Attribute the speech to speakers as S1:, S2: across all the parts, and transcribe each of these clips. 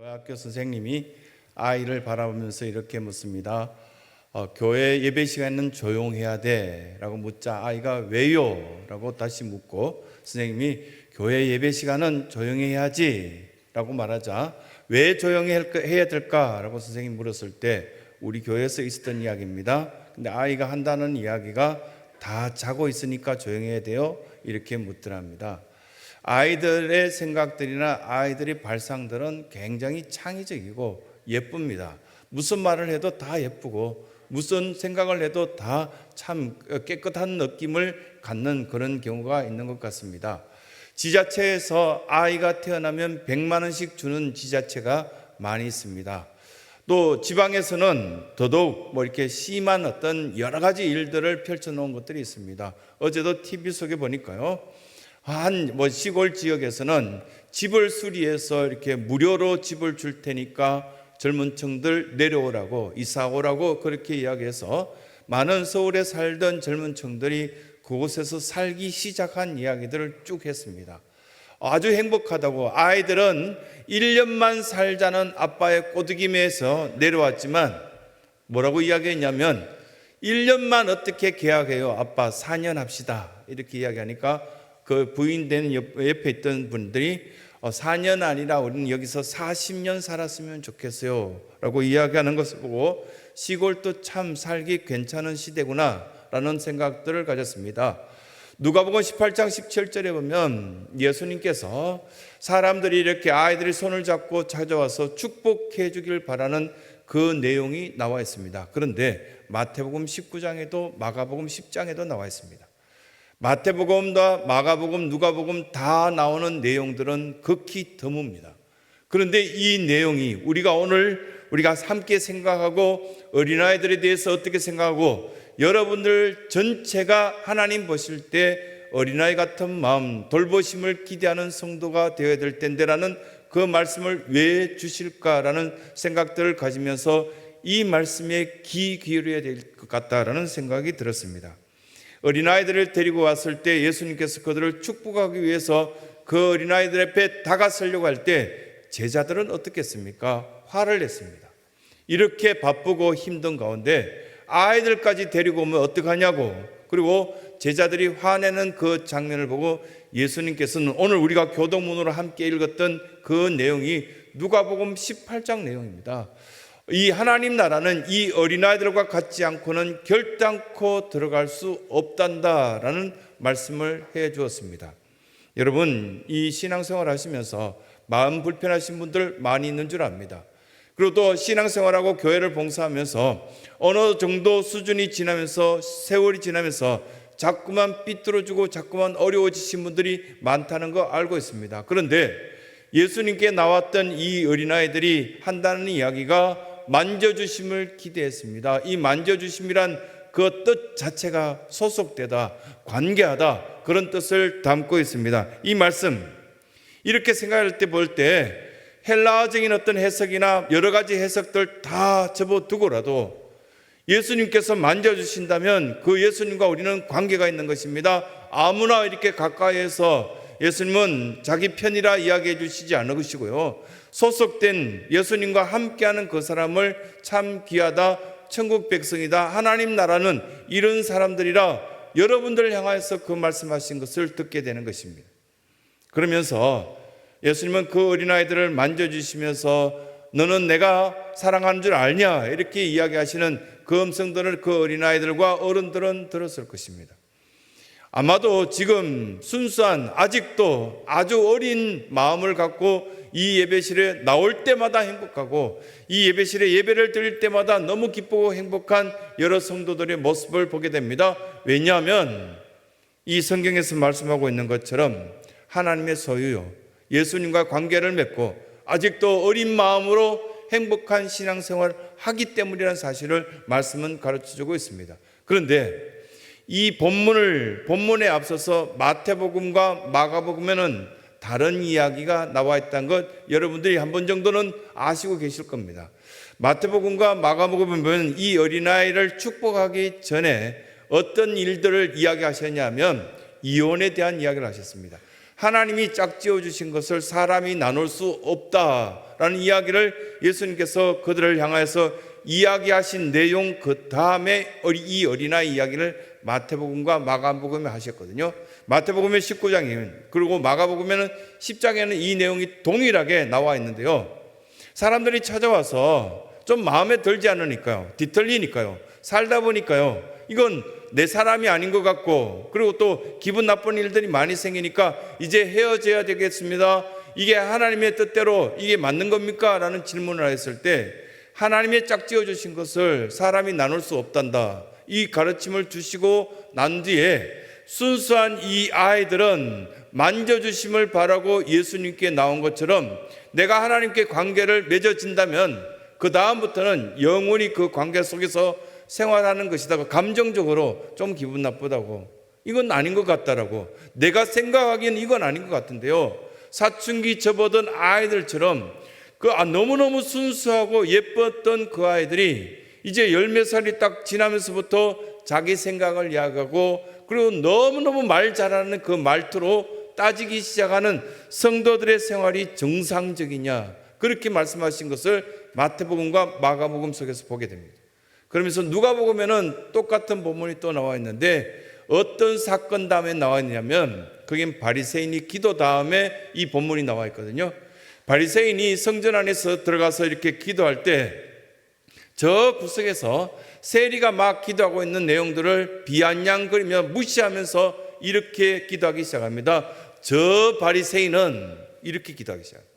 S1: 교회학교 선생님이 아이를 바라보면서 이렇게 묻습니다. 교회 예배 시간에는 조용해야 돼 라고 묻자 아이가 왜요? 라고 다시 묻고 선생님이 교회 예배 시간은 조용해야지 라고 말하자 왜 조용해야 될까? 라고 선생님이 물었을 때 우리 교회에서 있었던 이야기입니다. 근데 아이가 한다는 이야기가 다 자고 있으니까 조용해야 돼요? 이렇게 묻더랍니다. 아이들의 생각들이나 아이들의 발상들은 굉장히 창의적이고 예쁩니다. 무슨 말을 해도 다 예쁘고 무슨 생각을 해도 다 참 깨끗한 느낌을 갖는 그런 경우가 있는 것 같습니다. 지자체에서 아이가 태어나면 100만 원씩 주는 지자체가 많이 있습니다. 또 지방에서는 더더욱 이렇게 심한 어떤 여러 가지 일들을 펼쳐놓은 것들이 있습니다. 어제도 TV 속에 보니까요. 시골 지역에서는 집을 수리해서 이렇게 무료로 집을 줄 테니까 젊은 층들 내려오라고 이사 오라고 그렇게 이야기해서 많은 서울에 살던 젊은 층들이 그곳에서 살기 시작한 이야기들을 쭉 했습니다. 아주 행복하다고 아이들은 1년만 살자는 아빠의 꼬드김에서 내려왔지만 뭐라고 이야기했냐면 1년만 어떻게 계약해요? 아빠 4년 합시다 이렇게 이야기하니까 그 부인된 옆에 있던 분들이 4년 아니라 우리는 여기서 40년 살았으면 좋겠어요 라고 이야기하는 것을 보고 시골도 참 살기 괜찮은 시대구나 라는 생각들을 가졌습니다. 누가복음 18장 17절에 보면 예수님께서 사람들이 이렇게 아이들이 손을 잡고 찾아와서 축복해 주길 바라는 그 내용이 나와 있습니다. 그런데 마태복음 19장에도 마가복음 10장에도 나와 있습니다. 마태복음과 마가복음, 누가복음 다 나오는 내용들은 극히 드뭅니다. 그런데 이 내용이 우리가 함께 생각하고 어린아이들에 대해서 어떻게 생각하고 여러분들 전체가 하나님 보실 때 어린아이 같은 마음, 돌보심을 기대하는 성도가 되어야 될 텐데라는 그 말씀을 왜 주실까라는 생각들을 가지면서 이 말씀에 귀 기울여야 될 것 같다라는 생각이 들었습니다. 어린아이들을 데리고 왔을 때 예수님께서 그들을 축복하기 위해서 그 어린아이들 앞에 다가서려고 할 때 제자들은 어떻겠습니까? 화를 냈습니다. 이렇게 바쁘고 힘든 가운데 아이들까지 데리고 오면 어떡하냐고. 그리고 제자들이 화내는 그 장면을 보고 예수님께서는 오늘 우리가 교동문으로 함께 읽었던 그 내용이 누가복음 18장 내용입니다. 이 하나님 나라는 이 어린아이들과 같지 않고는 결단코 들어갈 수 없단다라는 말씀을 해 주었습니다. 여러분, 이 신앙생활 하시면서 마음 불편하신 분들 많이 있는 줄 압니다. 그리고 또 신앙생활하고 교회를 봉사하면서 어느 정도 수준이 지나면서 세월이 지나면서 자꾸만 삐뚤어지고 자꾸만 어려워지신 분들이 많다는 거 알고 있습니다. 그런데 예수님께 나왔던 이 어린아이들이 한다는 이야기가 만져주심을 기대했습니다. 이 만져주심이란 그 뜻 자체가 소속되다, 관계하다 그런 뜻을 담고 있습니다. 이 말씀 이렇게 생각할 때 볼 때 헬라어적인 어떤 해석이나 여러 가지 해석들 다 접어두고라도 예수님께서 만져주신다면 그 예수님과 우리는 관계가 있는 것입니다. 아무나 이렇게 가까이에서 예수님은 자기 편이라 이야기해 주시지 않으시고요. 소속된 예수님과 함께하는 그 사람을 참 귀하다, 천국 백성이다, 하나님 나라는 이런 사람들이라 여러분들을 향하여서 그 말씀하신 것을 듣게 되는 것입니다. 그러면서 예수님은 그 어린아이들을 만져주시면서 너는 내가 사랑하는 줄 알냐 이렇게 이야기하시는 그 음성들을 그 어린아이들과 어른들은 들었을 것입니다. 아마도 지금 순수한 아직도 아주 어린 마음을 갖고 이 예배실에 나올 때마다 행복하고 이 예배실에 예배를 드릴 때마다 너무 기쁘고 행복한 여러 성도들의 모습을 보게 됩니다. 왜냐하면 이 성경에서 말씀하고 있는 것처럼 하나님의 소유요 예수님과 관계를 맺고 아직도 어린 마음으로 행복한 신앙생활을 하기 때문이라는 사실을 말씀은 가르쳐주고 있습니다. 그런데 이 본문에 앞서서 마태복음과 마가복음에는 다른 이야기가 나와 있다는 것 여러분들이 한 번 정도는 아시고 계실 겁니다. 마태복음과 마가복음에 보면 이 어린아이를 축복하기 전에 어떤 일들을 이야기하셨냐면 이혼에 대한 이야기를 하셨습니다. 하나님이 짝지어 주신 것을 사람이 나눌 수 없다라는 라는 이야기를 예수님께서 그들을 향하여서 이야기하신 내용 그 다음에 이 어린아이 이야기를 마태복음과 마가복음에 하셨거든요. 마태복음의 19장이면 그리고 마가복음에는 10장에는 이 내용이 동일하게 나와 있는데요. 사람들이 찾아와서 좀 마음에 들지 않으니까요, 뒤틀리니까요, 살다 보니까요, 이건 내 사람이 아닌 것 같고, 그리고 또 기분 나쁜 일들이 많이 생기니까 이제 헤어져야 되겠습니다. 이게 하나님의 뜻대로 이게 맞는 겁니까? 라는 질문을 했을 때 하나님의 짝지어 주신 것을 사람이 나눌 수 없단다, 이 가르침을 주시고 난 뒤에 순수한 이 아이들은 만져주심을 바라고 예수님께 나온 것처럼 내가 하나님께 관계를 맺어진다면 그 다음부터는 영원히 그 관계 속에서 생활하는 것이다. 감정적으로 좀 기분 나쁘다고, 이건 아닌 것 같다라고, 내가 생각하기엔 이건 아닌 것 같은데요, 사춘기 접어든 아이들처럼 너무너무 순수하고 예뻤던 그 아이들이 이제 열몇 살이 딱 지나면서부터 자기 생각을 이야기하고, 그리고 너무너무 말 잘하는 그 말투로 따지기 시작하는 성도들의 생활이 정상적이냐, 그렇게 말씀하신 것을 마태복음과 마가복음 속에서 보게 됩니다. 그러면서 누가복음에는 똑같은 본문이 또 나와 있는데 어떤 사건 다음에 나와 있냐면 거긴 바리새인이 기도 다음에 이 본문이 나와 있거든요. 바리새인이 성전 안에서 들어가서 이렇게 기도할 때 저 구석에서 세리가 막 기도하고 있는 내용들을 비아냥거리며 무시하면서 이렇게 기도하기 시작합니다. 저 바리새인은 이렇게 기도하기 시작합니다.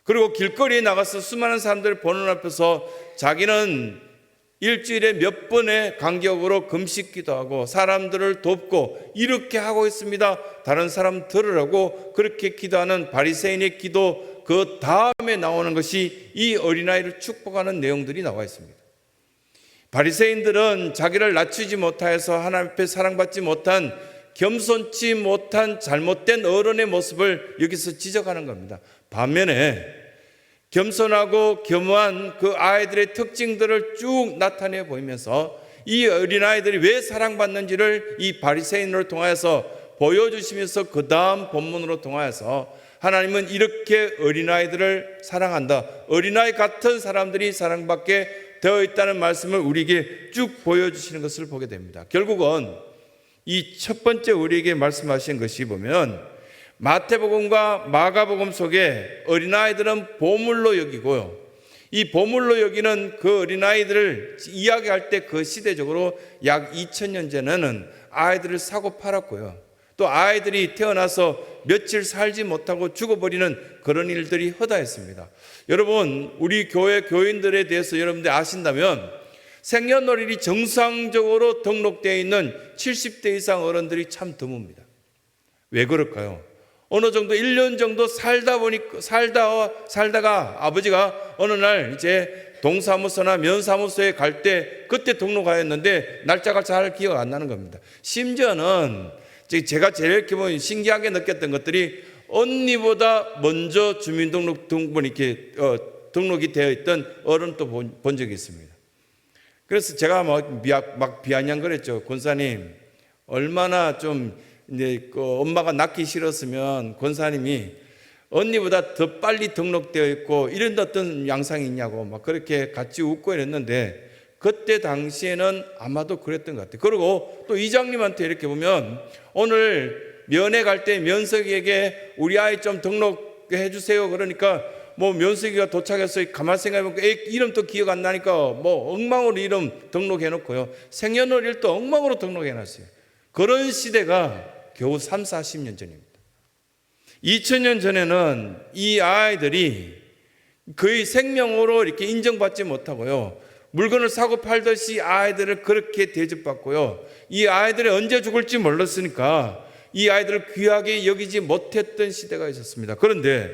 S1: 그리고 길거리에 나가서 수많은 사람들 보는 앞에서 자기는 일주일에 몇 번의 간격으로 금식 기도하고 사람들을 돕고 이렇게 하고 있습니다. 다른 사람 들으라고 그렇게 기도하는 바리새인의 기도 그 다음에 나오는 것이 이 어린아이를 축복하는 내용들이 나와 있습니다. 바리새인들은 자기를 낮추지 못하여서 하나님 앞에 사랑받지 못한, 겸손치 못한 잘못된 어른의 모습을 여기서 지적하는 겁니다. 반면에 겸손하고 겸허한 그 아이들의 특징들을 쭉 나타내 보이면서 이 어린아이들이 왜 사랑받는지를 이 바리새인으로 통하여서 보여주시면서 그 다음 본문으로 통하여서 하나님은 이렇게 어린아이들을 사랑한다, 어린아이 같은 사람들이 사랑받게 되어 있다는 말씀을 우리에게 쭉 보여주시는 것을 보게 됩니다. 결국은 이 첫 번째 우리에게 말씀하신 것이 보면 마태복음과 마가복음 속에 어린아이들은 보물로 여기고요, 이 보물로 여기는 그 어린아이들을 이야기할 때 그 시대적으로 약 2000년 전에는 아이들을 사고 팔았고요, 또 아이들이 태어나서 며칠 살지 못하고 죽어버리는 그런 일들이 허다했습니다. 여러분, 우리 교회 교인들에 대해서 여러분들 아신다면 생년월일이 정상적으로 등록되어 있는 70대 이상 어른들이 참 드뭅니다. 왜 그럴까요? 어느 정도 1년 정도 살다가 아버지가 어느 날 이제 동사무소나 면사무소에 갈 때 그때 등록하였는데 날짜가 잘 기억 안 나는 겁니다. 심지어는 제가 제일 기본 신기하게 느꼈던 것들이 언니보다 먼저 주민등록 등본이 이렇게 등록이 되어 있던 어른도 본 적이 있습니다. 그래서 제가 막 비아냥거렸죠. 권사님, 얼마나 좀 이제 엄마가 낳기 싫었으면 권사님이 언니보다 더 빨리 등록되어 있고 이런 어떤 양상이 있냐고 막 그렇게 같이 웃고 이랬는데 그때 당시에는 아마도 그랬던 것 같아요. 그리고 또 이장님한테 이렇게 보면 오늘 면회 갈 때 면석이에게 우리 아이 좀 등록해 주세요. 그러니까 뭐 면석이가 도착해서 가만 생각해보니까 이름도 기억 안 나니까 뭐 엉망으로 이름 등록해 놓고요, 생년월일도 엉망으로 등록해 놨어요. 그런 시대가 겨우 3, 40년 전입니다. 2000년 전에는 이 아이들이 거의 생명으로 이렇게 인정받지 못하고요, 물건을 사고 팔듯이 아이들을 그렇게 대접받고요, 이 아이들이 언제 죽을지 몰랐으니까 이 아이들을 귀하게 여기지 못했던 시대가 있었습니다. 그런데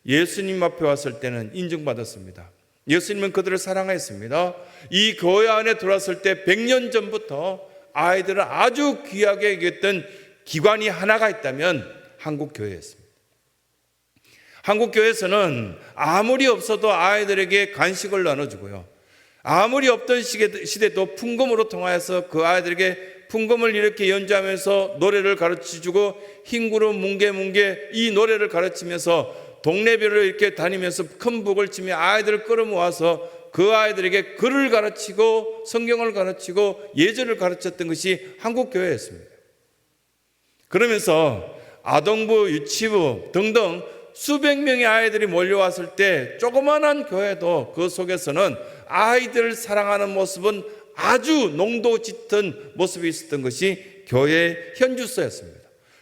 S1: 예수님 앞에 왔을 때는 인정받았습니다. 예수님은 그들을 사랑했습니다. 이 교회 안에 들어왔을 때 100년 전부터 아이들을 아주 귀하게 여겼던 기관이 하나가 있다면 한국교회였습니다. 한국교회에서는 아무리 없어도 아이들에게 간식을 나눠주고요, 아무리 없던 시대도 풍금으로 통하여서 그 아이들에게 풍금을 이렇게 연주하면서 노래를 가르쳐주고 흰구름 뭉게뭉게 이 노래를 가르치면서 동네별로 이렇게 다니면서 큰 북을 치며 아이들을 끌어모아서 그 아이들에게 글을 가르치고 성경을 가르치고 예절을 가르쳤던 것이 한국교회였습니다. 그러면서 아동부, 유치부 등등 수백 명의 아이들이 몰려왔을 때 조그마한 교회도 그 속에서는 아이들을 사랑하는 모습은 아주 농도 짙은 모습이 있었던 것이 교회의 현주소였습니다.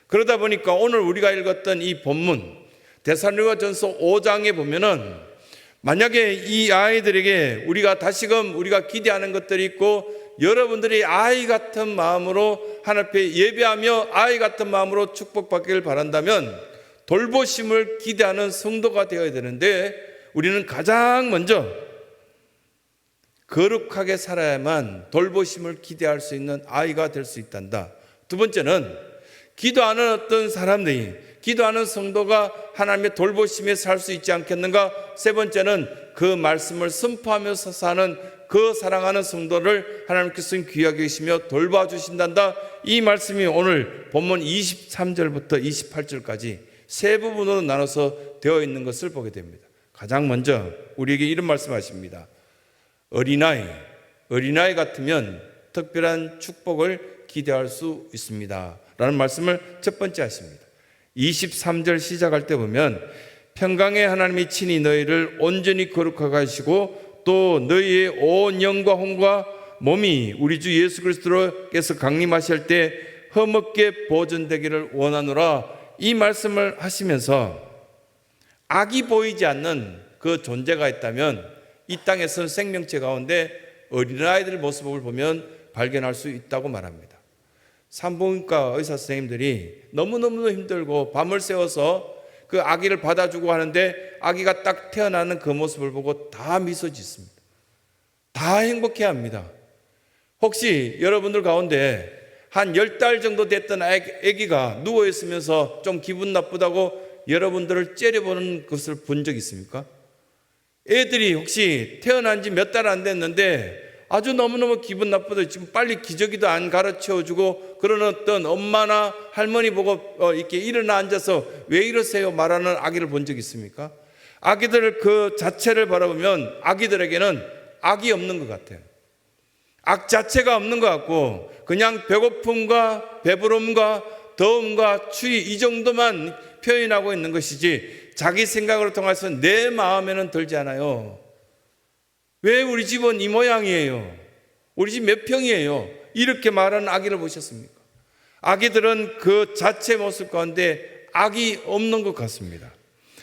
S1: 그러다 보니까 오늘 우리가 읽었던 이 본문 데살로니가전서 5장에 보면은 만약에 이 아이들에게 우리가 다시금 우리가 기대하는 것들이 있고 여러분들이 아이 같은 마음으로 하나님 앞에 예배하며 아이 같은 마음으로 축복받기를 바란다면 돌보심을 기대하는 성도가 되어야 되는데 우리는 가장 먼저 거룩하게 살아야만 돌보심을 기대할 수 있는 아이가 될 수 있단다. 두 번째는 기도하는 어떤 사람들이 기도하는 성도가 하나님의 돌보심에 살 수 있지 않겠는가? 세 번째는 그 말씀을 선포하면서 사는 그 사랑하는 성도를 하나님께서 귀하게 여기시며 돌봐주신단다. 이 말씀이 오늘 본문 23절부터 28절까지 세 부분으로 나눠서 되어 있는 것을 보게 됩니다. 가장 먼저 우리에게 이런 말씀하십니다. 어린아이 같으면 특별한 축복을 기대할 수 있습니다 라는 말씀을 첫 번째 하십니다. 23절 시작할 때 보면 평강의 하나님이 친히 너희를 온전히 거룩하게 하시고 또 너희의 온 영과 혼과 몸이 우리 주 예수 그리스도께서 강림하실 때 흠없게 보존되기를 원하노라. 이 말씀을 하시면서 악이 보이지 않는 그 존재가 있다면 이 땅에서는 생명체 가운데 어린아이들 모습을 보면 발견할 수 있다고 말합니다. 산부인과 의사 선생님들이 너무너무 힘들고 밤을 새워서 그 아기를 받아주고 하는데 아기가 딱 태어나는 그 모습을 보고 다 미소 짓습니다. 다 행복해합니다. 혹시 여러분들 가운데 한 10달 정도 됐던 아기가 누워있으면서 좀 기분 나쁘다고 여러분들을 째려보는 것을 본 적 있습니까? 애들이 혹시 태어난 지 몇 달 안 됐는데 아주 너무너무 기분 나쁘다. 지금 빨리 기저귀도 안 가르쳐주고 그런 어떤 엄마나 할머니 보고 이렇게 일어나 앉아서 왜 이러세요 말하는 아기를 본 적 있습니까? 아기들 그 자체를 바라보면 아기들에게는 악이 없는 것 같아요. 악 자체가 없는 것 같고 그냥 배고픔과 배부름과 더움과 추위 이 정도만 표현하고 있는 것이지 자기 생각으로 통해서 내 마음에는 들지 않아요. 왜 우리 집은 이 모양이에요? 우리 집 몇 평이에요? 이렇게 말하는 아기를 보셨습니까? 아기들은 그 자체 모습 가운데 악이 없는 것 같습니다.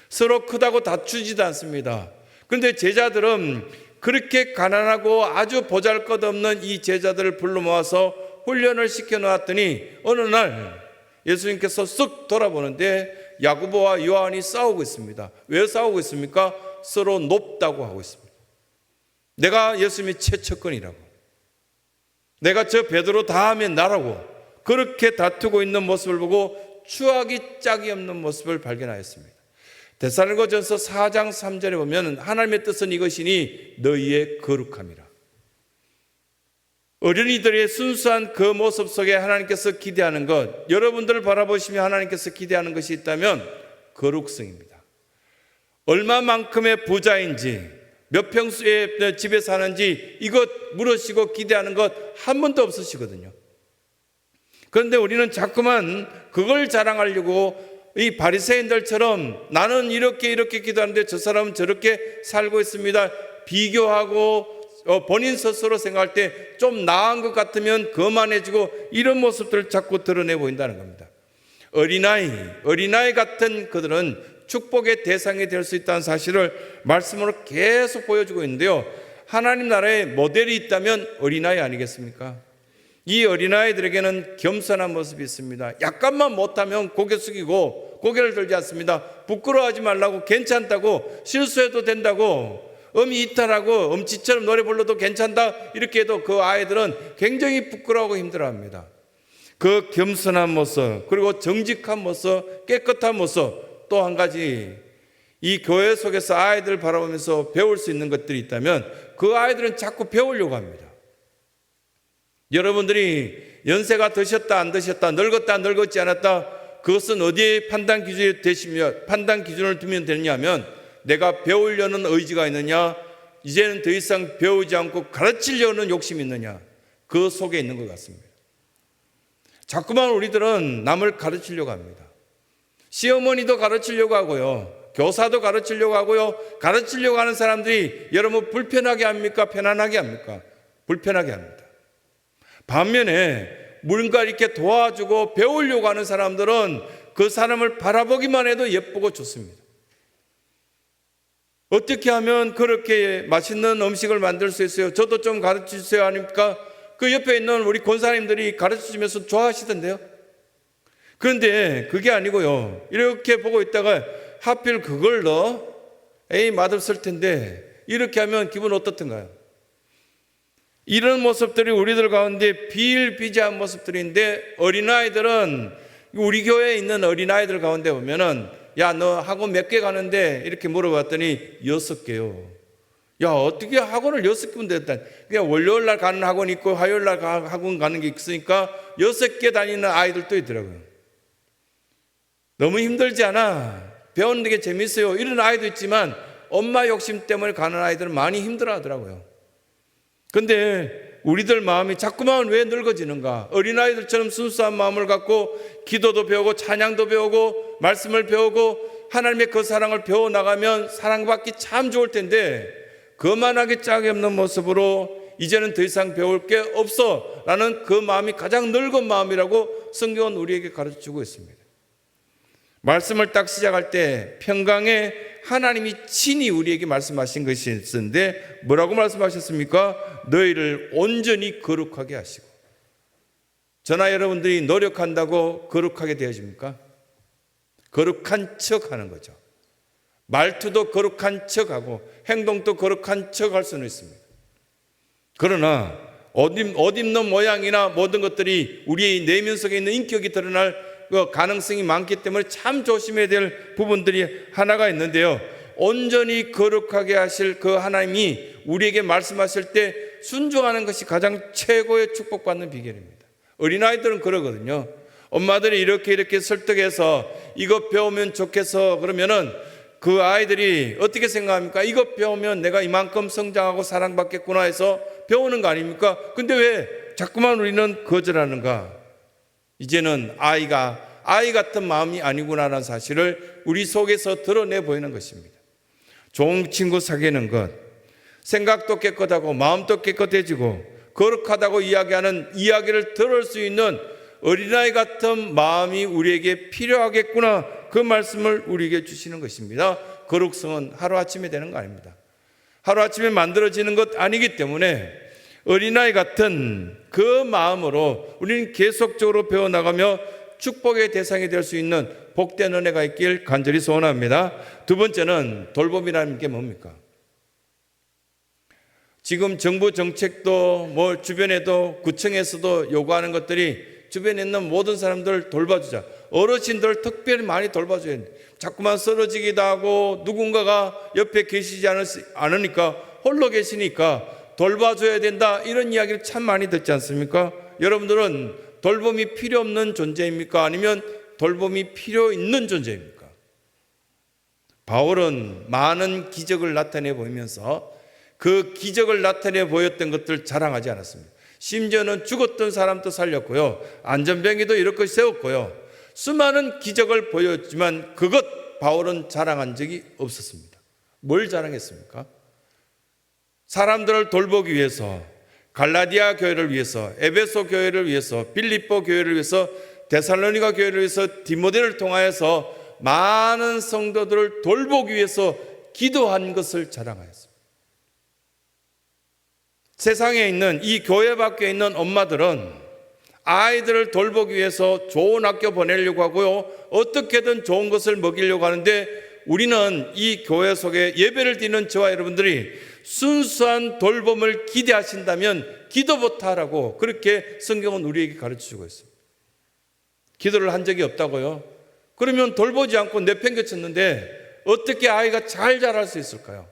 S1: 서로 크다고 다투지도 않습니다. 그런데 제자들은 그렇게 가난하고 아주 보잘것없는 이 제자들을 불러 모아서 훈련을 시켜놓았더니 어느 날 예수님께서 쓱 돌아보는데 야고보와 요한이 싸우고 있습니다. 왜 싸우고 있습니까? 서로 높다고 하고 있습니다. 내가 예수님의 최측근이라고, 내가 저 베드로 다음에 나라고 그렇게 다투고 있는 모습을 보고 추악이 짝이 없는 모습을 발견하였습니다. 데살로니가전서 4장 3절에 보면 하나님의 뜻은 이것이니 너희의 거룩함이라. 어린이들의 순수한 그 모습 속에 하나님께서 기대하는 것, 여러분들을 바라보시며 하나님께서 기대하는 것이 있다면 거룩성입니다. 얼마만큼의 부자인지 몇 평수의 집에 사는지 이것 물으시고 기대하는 것 한 번도 없으시거든요. 그런데 우리는 자꾸만 그걸 자랑하려고 이 바리새인들처럼 나는 이렇게 기도하는데 저 사람은 저렇게 살고 있습니다. 비교하고 본인 스스로 생각할 때 좀 나은 것 같으면 거만해지고 이런 모습들을 자꾸 드러내 보인다는 겁니다. 어린아이 같은 그들은 축복의 대상이 될 수 있다는 사실을 말씀으로 계속 보여주고 있는데요. 하나님 나라의 모델이 있다면 어린아이 아니겠습니까? 이 어린아이들에게는 겸손한 모습이 있습니다. 약간만 못하면 고개 숙이고 고개를 들지 않습니다. 부끄러워하지 말라고, 괜찮다고, 실수해도 된다고, 음이 이탈하고 음치처럼 노래 불러도 괜찮다 이렇게 해도 그 아이들은 굉장히 부끄러워하고 힘들어합니다. 그 겸손한 모습, 그리고 정직한 모습, 깨끗한 모습, 또 한 가지 이 교회 속에서 아이들을 바라보면서 배울 수 있는 것들이 있다면 그 아이들은 자꾸 배우려고 합니다. 여러분들이 연세가 드셨다 안 드셨다, 늙었다 안 늙었지 않았다, 그것은 어디에 판단 기준을 두면 되느냐면 내가 배우려는 의지가 있느냐, 이제는 더 이상 배우지 않고 가르치려는 욕심이 있느냐, 그 속에 있는 것 같습니다. 자꾸만 우리들은 남을 가르치려고 합니다. 시어머니도 가르치려고 하고요, 교사도 가르치려고 하고요. 가르치려고 하는 사람들이 여러분 불편하게 합니까? 편안하게 합니까? 불편하게 합니다. 반면에 뭔가 이렇게 도와주고 배우려고 하는 사람들은 그 사람을 바라보기만 해도 예쁘고 좋습니다. 어떻게 하면 그렇게 맛있는 음식을 만들 수 있어요? 저도 좀 가르쳐 주세요 아닙니까? 그 옆에 있는 우리 권사님들이 가르쳐 주면서 좋아하시던데요. 그런데 그게 아니고요, 이렇게 보고 있다가 하필 그걸 에이 맛없을 텐데 이렇게 하면 기분 어떻던가요? 이런 모습들이 우리들 가운데 비일비재한 모습들인데, 어린아이들은 우리 교회에 있는 어린아이들 가운데 보면은 야, 너 학원 몇 개 가는데? 이렇게 물어봤더니 6개요. 야, 어떻게 학원을 6개면 됐다. 그냥 월요일 날 가는 학원 있고 화요일 날 학원 가는 게 있으니까 6개 다니는 아이들도 있더라고요. 너무 힘들지 않아? 배우는 게 재밌어요. 이런 아이도 있지만 엄마 욕심 때문에 가는 아이들은 많이 힘들어 하더라고요. 근데 우리들 마음이 자꾸만 왜 늙어지는가? 어린아이들처럼 순수한 마음을 갖고 기도도 배우고 찬양도 배우고 말씀을 배우고 하나님의 그 사랑을 배워나가면 사랑받기 참 좋을 텐데, 거만하게 짝이 없는 모습으로 이제는 더 이상 배울 게 없어 라는 그 마음이 가장 늙은 마음이라고 성경은 우리에게 가르쳐주고 있습니다. 말씀을 딱 시작할 때 평강에 하나님이 친히 우리에게 말씀하신 것이 있었는데 뭐라고 말씀하셨습니까? 너희를 온전히 거룩하게 하시고. 저나 여러분들이 노력한다고 거룩하게 되어집니까? 거룩한 척 하는 거죠. 말투도 거룩한 척하고 행동도 거룩한 척 할 수는 있습니다. 그러나 옷 입는 모양이나 모든 것들이 우리의 내면 속에 있는 인격이 드러날 그 가능성이 많기 때문에 참 조심해야 될 부분들이 하나가 있는데요, 온전히 거룩하게 하실 그 하나님이 우리에게 말씀하실 때 순종하는 것이 가장 최고의 축복받는 비결입니다. 어린아이들은 그러거든요. 엄마들이 이렇게 설득해서 이거 배우면 좋겠어 그러면은 그 아이들이 어떻게 생각합니까? 이거 배우면 내가 이만큼 성장하고 사랑받겠구나 해서 배우는 거 아닙니까? 근데 왜 자꾸만 우리는 거절하는가? 이제는 아이 같은 마음이 아니구나라는 사실을 우리 속에서 드러내 보이는 것입니다. 좋은 친구 사귀는 것, 생각도 깨끗하고 마음도 깨끗해지고 거룩하다고 이야기하는 이야기를 들을 수 있는 어린아이 같은 마음이 우리에게 필요하겠구나, 그 말씀을 우리에게 주시는 것입니다. 거룩성은 하루아침에 되는 거 아닙니다. 하루아침에 만들어지는 것 아니기 때문에 어린아이 같은 그 마음으로 우리는 계속적으로 배워나가며 축복의 대상이 될 수 있는 복된 은혜가 있길 간절히 소원합니다. 두 번째는 돌봄이라는 게 뭡니까? 지금 정부 정책도 주변에도 구청에서도 요구하는 것들이 주변에 있는 모든 사람들 돌봐주자. 어르신들 특별히 많이 돌봐줘야 돼. 자꾸만 쓰러지기도 하고 누군가가 옆에 계시지 않으니까 홀로 계시니까 돌봐줘야 된다, 이런 이야기를 참 많이 듣지 않습니까? 여러분들은 돌봄이 필요 없는 존재입니까? 아니면 돌봄이 필요 있는 존재입니까? 바울은 많은 기적을 나타내 보이면서 그 기적을 나타내 보였던 것들 자랑하지 않았습니다. 심지어는 죽었던 사람도 살렸고요, 안전병이도 이렇게 세웠고요, 수많은 기적을 보였지만 그것 바울은 자랑한 적이 없었습니다. 뭘 자랑했습니까? 사람들을 돌보기 위해서, 갈라디아 교회를 위해서, 에베소 교회를 위해서, 빌립보 교회를 위해서, 데살로니가 교회를 위해서, 디모데를 통하여서 많은 성도들을 돌보기 위해서 기도한 것을 자랑하였습니다. 세상에 있는 이 교회 밖에 있는 엄마들은 아이들을 돌보기 위해서 좋은 학교 보내려고 하고요, 어떻게든 좋은 것을 먹이려고 하는데, 우리는 이 교회 속에 예배를 드리는 저와 여러분들이 순수한 돌봄을 기대하신다면 기도부터 하라고 그렇게 성경은 우리에게 가르쳐주고 있습니다. 기도를 한 적이 없다고요? 그러면 돌보지 않고 내팽개쳤는데 어떻게 아이가 잘 자랄 수 있을까요?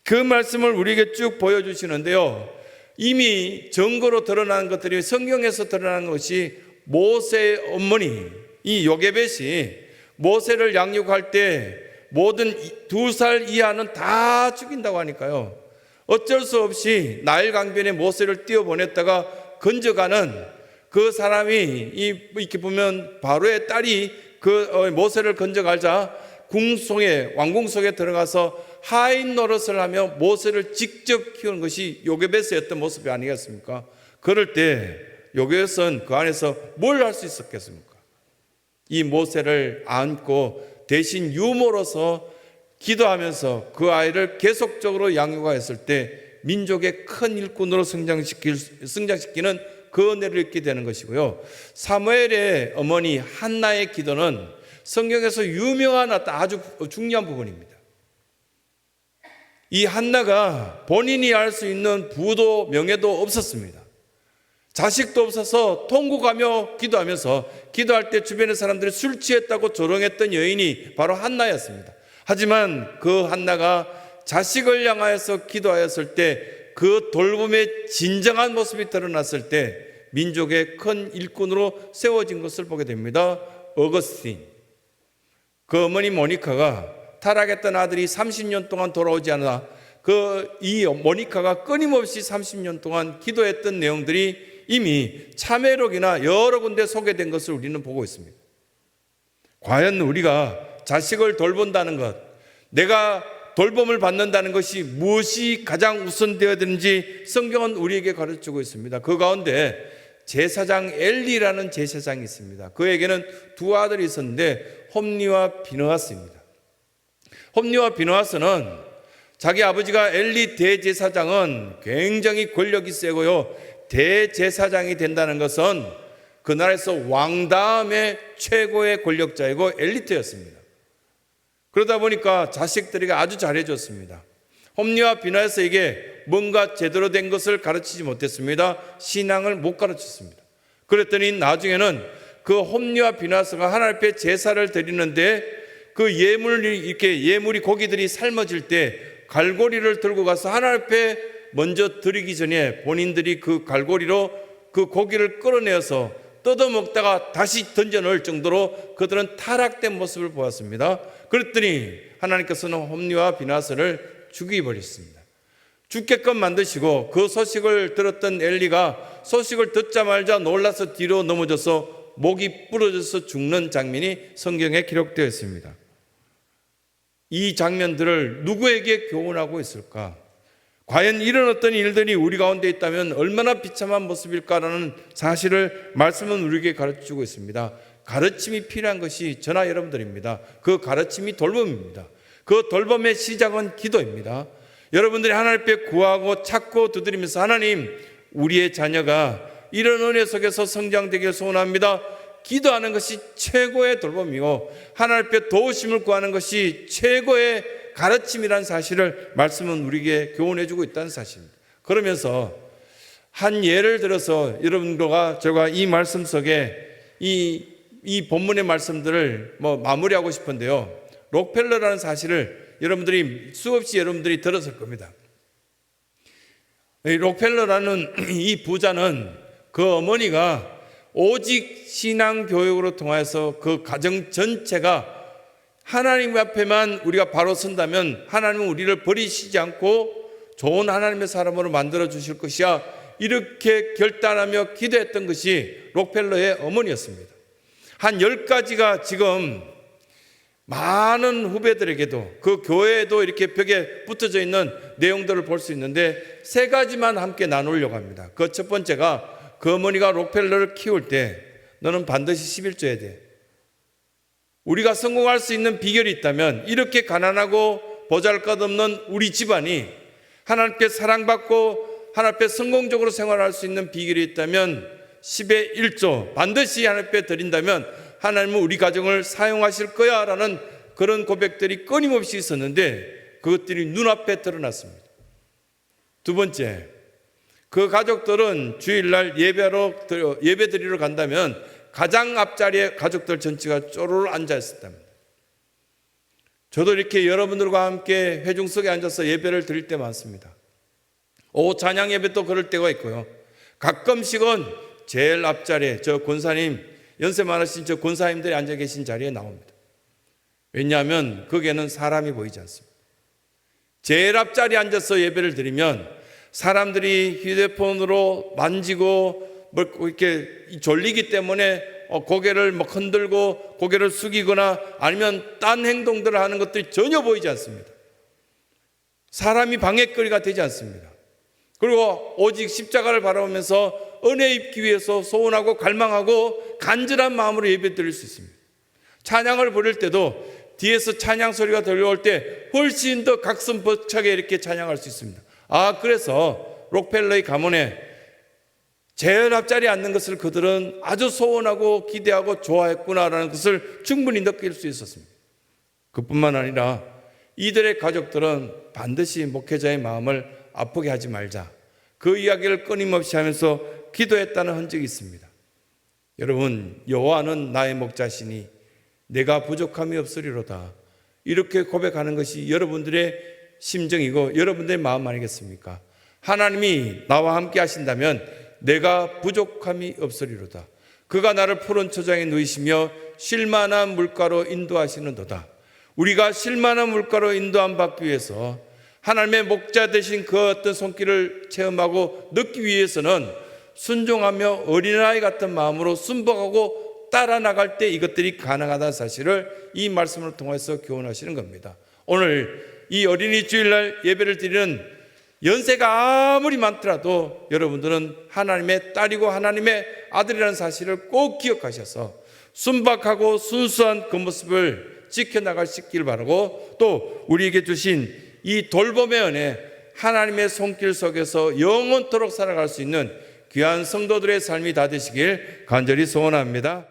S1: 그 말씀을 우리에게 쭉 보여주시는데요, 이미 증거로 드러난 것들이 성경에서 드러난 것이 모세의 어머니, 이 요게벳이 모세를 양육할 때 모든 2살 이하는 다 죽인다고 하니까요. 어쩔 수 없이 나일 강변에 모세를 띄워보냈다가 건져가는 그 사람이 이렇게 보면 바로의 딸이 그 모세를 건져가자 왕궁 속에 들어가서 하인 노릇을 하며 모세를 직접 키우는 것이 요게벳이었던 모습이 아니겠습니까? 그럴 때 요게벳은 그 안에서 뭘 할 수 있었겠습니까? 이 모세를 안고 대신 유모로서 기도하면서 그 아이를 계속적으로 양육하였을 때 민족의 큰 일꾼으로 성장시키는 그 은혜를 얻게 되는 것이고요. 사무엘의 어머니 한나의 기도는 성경에서 유명한 아주 중요한 부분입니다. 이 한나가 본인이 알 수 있는 부도 명예도 없었습니다. 자식도 없어서 통곡하며 기도하면서 기도할 때 주변의 사람들이 술 취했다고 조롱했던 여인이 바로 한나였습니다. 하지만 그 한나가 자식을 향하여서 기도하였을 때 그 돌봄의 진정한 모습이 드러났을 때 민족의 큰 일꾼으로 세워진 것을 보게 됩니다. 어거스틴, 그 어머니 모니카가 타락했던 아들이 30년 동안 돌아오지 않아 이 모니카가 끊임없이 30년 동안 기도했던 내용들이 이미 참회록이나 여러 군데 소개된 것을 우리는 보고 있습니다. 과연 우리가 자식을 돌본다는 것, 내가 돌봄을 받는다는 것이 무엇이 가장 우선되어야 되는지 성경은 우리에게 가르치고 있습니다. 그 가운데 제사장 엘리라는 제사장이 있습니다. 그에게는 두 아들이 있었는데 홈리와 비느하스입니다. 홈리와 비느하스는 자기 아버지가 엘리 대제사장은 굉장히 권력이 세고요, 대제사장이 된다는 것은 그 나라에서 왕 다음에 최고의 권력자이고 엘리트였습니다. 그러다 보니까 자식들에게 아주 잘해줬습니다. 홈리와 비느하스에게 뭔가 제대로 된 것을 가르치지 못했습니다. 신앙을 못 가르쳤습니다. 그랬더니 나중에는 그 홈리와 비느하스가 하나님 앞에 제사를 드리는데 그 예물이 고기들이 삶아질 때 갈고리를 들고 가서 하나님 앞에 먼저 드리기 전에 본인들이 그 갈고리로 그 고기를 끌어내어서 뜯어먹다가 다시 던져 넣을 정도로 그들은 타락된 모습을 보았습니다. 그랬더니 하나님께서는 홈리와 비느하스를 죽여버렸습니다. 죽게끔 만드시고 그 소식을 들었던 엘리가 소식을 듣자마자 놀라서 뒤로 넘어져서 목이 부러져서 죽는 장면이 성경에 기록되어 있습니다. 이 장면들을 누구에게 교훈하고 있을까? 과연 이런 어떤 일들이 우리 가운데 있다면 얼마나 비참한 모습일까라는 사실을 말씀은 우리에게 가르쳐주고 있습니다. 가르침이 필요한 것이 저나 여러분들입니다. 그 가르침이 돌봄입니다. 그 돌봄의 시작은 기도입니다. 여러분들이 하나님 앞에 구하고 찾고 두드리면서 하나님, 우리의 자녀가 이런 은혜 속에서 성장되길 소원합니다. 기도하는 것이 최고의 돌봄이고 하나님 앞에 도우심을 구하는 것이 최고의 가르침이라는 사실을 말씀은 우리에게 교훈해 주고 있다는 사실입니다. 그러면서 한 예를 들어서 여러분들과 제가 이 말씀 속에 이 본문의 말씀들을 마무리하고 싶은데요, 록펠러라는 사실을 여러분들이 들었을 겁니다. 록펠러라는 이 부자는 그 어머니가 오직 신앙 교육으로 통해서 그 가정 전체가 하나님 앞에만 우리가 바로 선다면 하나님은 우리를 버리시지 않고 좋은 하나님의 사람으로 만들어 주실 것이야, 이렇게 결단하며 기도했던 것이 록펠러의 어머니였습니다. 한 10가지가 지금 많은 후배들에게도 그 교회에도 이렇게 벽에 붙어져 있는 내용들을 볼 수 있는데 3가지만 함께 나누려고 합니다. 그 첫 번째가 그 어머니가 록펠러를 키울 때 너는 반드시 11조해야 돼. 우리가 성공할 수 있는 비결이 있다면 이렇게 가난하고 보잘것없는 우리 집안이 하나님께 사랑받고 하나님 앞에 성공적으로 생활할 수 있는 비결이 있다면 10의 1조 반드시 하나님 앞에 드린다면 하나님은 우리 가정을 사용하실 거야 라는 그런 고백들이 끊임없이 있었는데 그것들이 눈앞에 드러났습니다. 두 번째, 그 가족들은 주일날 예배 드리러 간다면 가장 앞자리에 가족들 전체가 쪼르르 앉아 있었답니다. 저도 이렇게 여러분들과 함께 회중 속에 앉아서 예배를 드릴 때 많습니다. 오후 찬양 예배도 그럴 때가 있고요. 가끔씩은 제일 앞자리에 저 권사님 연세 많으신 저 권사님들이 앉아 계신 자리에 나옵니다. 왜냐하면 거기에는 사람이 보이지 않습니다. 제일 앞자리에 앉아서 예배를 드리면 사람들이 휴대폰으로 만지고 뭐 이렇게 졸리기 때문에 고개를 막 흔들고 고개를 숙이거나 아니면 딴 행동들을 하는 것들이 전혀 보이지 않습니다. 사람이 방해거리가 되지 않습니다. 그리고 오직 십자가를 바라보면서 은혜 입기 위해서 소원하고 갈망하고 간절한 마음으로 예배 드릴 수 있습니다. 찬양을 부를 때도 뒤에서 찬양 소리가 들려올 때 훨씬 더 가슴 벅차게 이렇게 찬양할 수 있습니다. 그래서 록펠러의 가문에 제일 앞자리에 앉는 것을 그들은 아주 소원하고 기대하고 좋아했구나라는 것을 충분히 느낄 수 있었습니다. 그뿐만 아니라 이들의 가족들은 반드시 목회자의 마음을 아프게 하지 말자, 그 이야기를 끊임없이 하면서 기도했다는 흔적이 있습니다. 여러분, 여호와는 나의 목자시니 내가 부족함이 없으리로다, 이렇게 고백하는 것이 여러분들의 심정이고 여러분들의 마음 아니겠습니까? 하나님이 나와 함께 하신다면 내가 부족함이 없으리로다. 그가 나를 푸른 초장에 누이시며 쉴만한 물가로 인도하시는도다. 우리가 쉴만한 물가로 인도함 받기 위해서, 하나님의 목자 되신 그 어떤 손길을 체험하고 느끼기 위해서는 순종하며 어린아이 같은 마음으로 순복하고 따라 나갈 때 이것들이 가능하다는 사실을 이 말씀을 통해서 교훈하시는 겁니다. 오늘 이 어린이 주일날 예배를 드리는 연세가 아무리 많더라도 여러분들은 하나님의 딸이고 하나님의 아들이라는 사실을 꼭 기억하셔서 순박하고 순수한 그 모습을 지켜나갈 수 있길 바라고, 또 우리에게 주신 이 돌봄의 은혜, 하나님의 손길 속에서 영원토록 살아갈 수 있는 귀한 성도들의 삶이 다 되시길 간절히 소원합니다.